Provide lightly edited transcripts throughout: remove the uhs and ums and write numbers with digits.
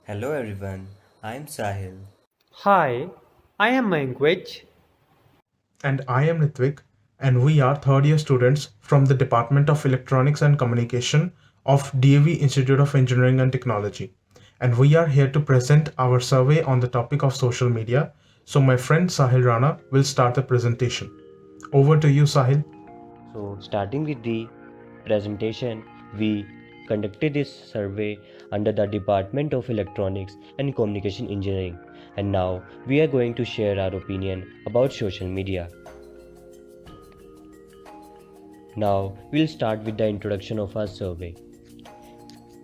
Hello everyone, I'm Sahil. Hi, I am Mankwich. And I am Ritvik, and we are third year students from the Department of Electronics and Communication of DAV Institute of Engineering and Technology. And we are here to present our survey on the topic of social media. So, my friend Sahil Rana will start the presentation. Over to you, Sahil. So, starting with the presentation, we conducted this survey under the Department of Electronics and Communication Engineering, and now we are going to share our opinion about social media. Now, we'll start with the introduction of our survey.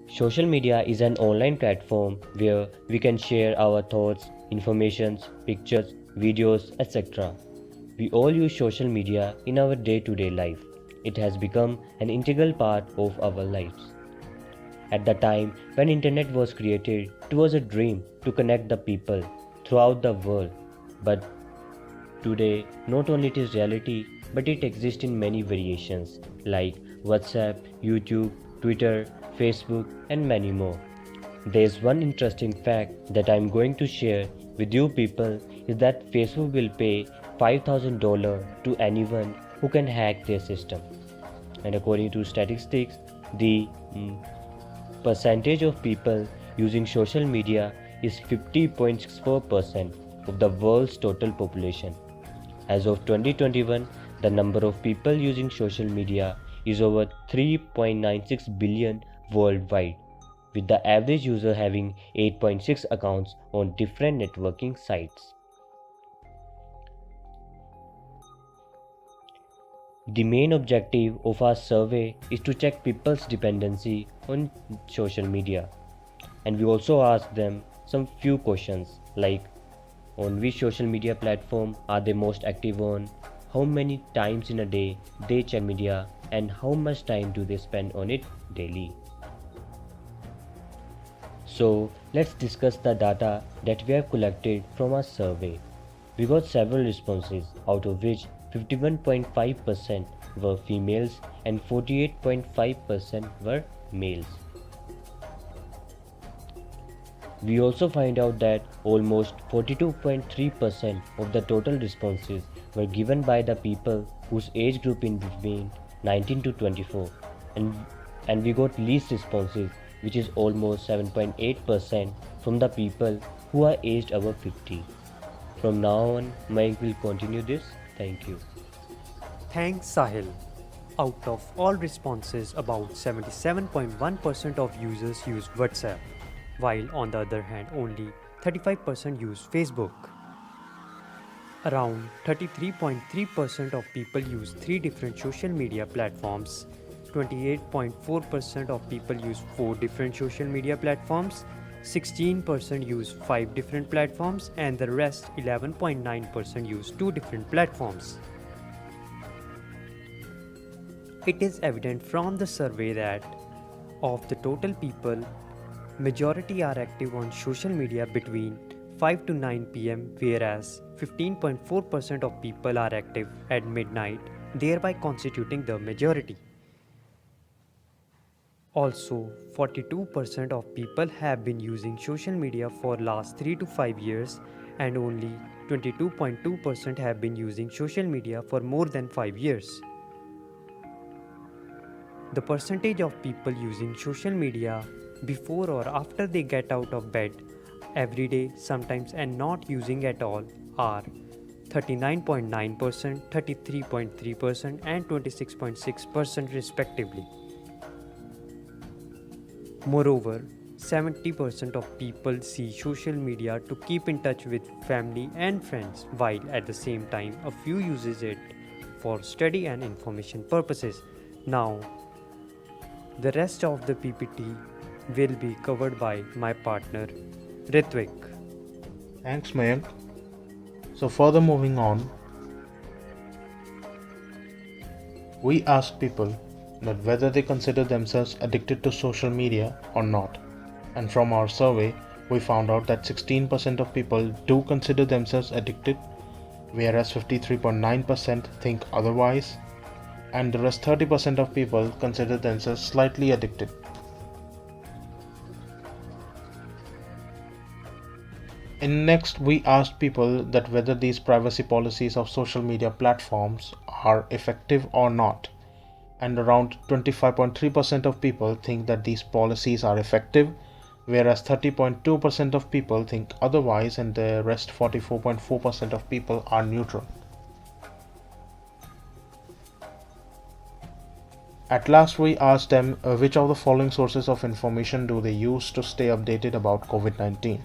Social media is an online platform where we can share our thoughts, informations, pictures, videos, etc. We all use social media in our day-to-day life. It has become an integral part of our lives. At the time when internet was created, it was a dream to connect the people throughout the world. But today, not only it is reality, but it exists in many variations like WhatsApp, YouTube, Twitter, Facebook, and many more. There's one interesting fact that I'm going to share with you people is that Facebook will pay $5,000 to anyone who can hack their system. And according to statistics, the percentage of people using social media is 50.64% of the world's total population. As of 2021, the number of people using social media is over 3.96 billion worldwide, with the average user having 8.6 accounts on different networking sites. The main objective of our survey is to check people's dependency on social media, and we also ask them some few questions like on which social media platform are they most active on, how many times in a day they check media, and how much time do they spend on it daily. So let's discuss the data that we have collected from our survey. We got several responses, out of which 51.5% were females and 48.5% were males. We also find out that almost 42.3% of the total responses were given by the people whose age group in between 19 to 24, and, and we got least responses, which is almost 7.8% from the people who are aged above 50. From now on, Mike will continue this. Thank you. Thanks, Sahil. Out of all responses, about 77.1% of users use WhatsApp, while on the other hand, only 35% use Facebook. Around 33.3% of people use three different social media platforms. 28.4% of people use four different social media platforms. 16% use 5 different platforms, and the rest 11.9% use 2 different platforms. It is evident from the survey that of the total people, majority are active on social media between 5 to 9 pm, whereas 15.4% of people are active at midnight, thereby constituting the majority. Also, 42% of people have been using social media for last 3 to 5 years, and only 22.2% have been using social media for more than 5 years. The percentage of people using social media before or after they get out of bed every day sometimes and not using at all are 39.9%, 33.3%, and 26.6% respectively. Moreover, 70% of people see social media to keep in touch with family and friends, while at the same time a few uses it for study and information purposes. Now, the rest of the PPT will be covered by my partner Ritvik. Thanks, Mayank. So, further moving on, we asked people that whether they consider themselves addicted to social media or not. And from our survey, we found out that 16% of people do consider themselves addicted, whereas 53.9% think otherwise, and the rest 30% of people consider themselves slightly addicted. In next, we asked people that whether these privacy policies of social media platforms are effective or not. And around 25.3% of people think that these policies are effective, whereas 30.2% of people think otherwise, and the rest 44.4% of people are neutral. At last, we asked them which of the following sources of information do they use to stay updated about COVID 19.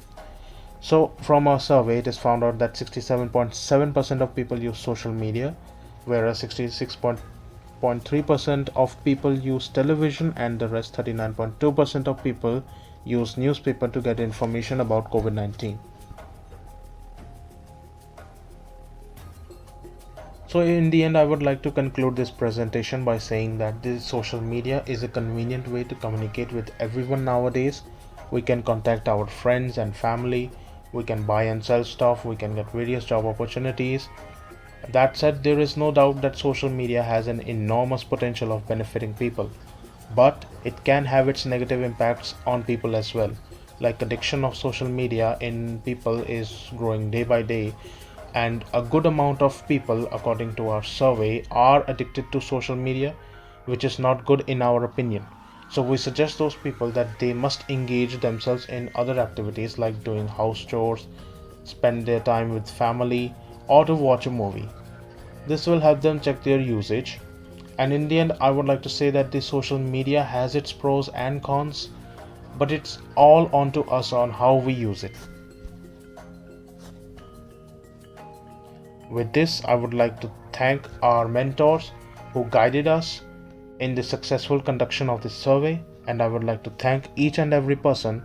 So, from our survey, it is found out that 67.7% of people use social media, whereas 66.3% of people use television, and the rest 39.2% of people use newspaper to get information about COVID 19. So, in the end, I would like to conclude this presentation by saying that this social media is a convenient way to communicate with everyone nowadays. We can contact our friends and family, we can buy and sell stuff, we can get various job opportunities. That said, there is no doubt that social media has an enormous potential of benefiting people, but it can have its negative impacts on people as well. Like addiction of social media in people is growing day by day, and a good amount of people, according to our survey, are addicted to social media, which is not good in our opinion. So we suggest those people that they must engage themselves in other activities like doing house chores, spend their time with family, or to watch a movie. This will help them check their usage. And in the end, I would like to say that the social media has its pros and cons, but it's all on to us on how we use it. With this, I would like to thank our mentors who guided us in the successful conduction of this survey, and I would like to thank each and every person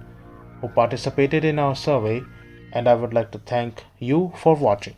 who participated in our survey, and I would like to thank you for watching.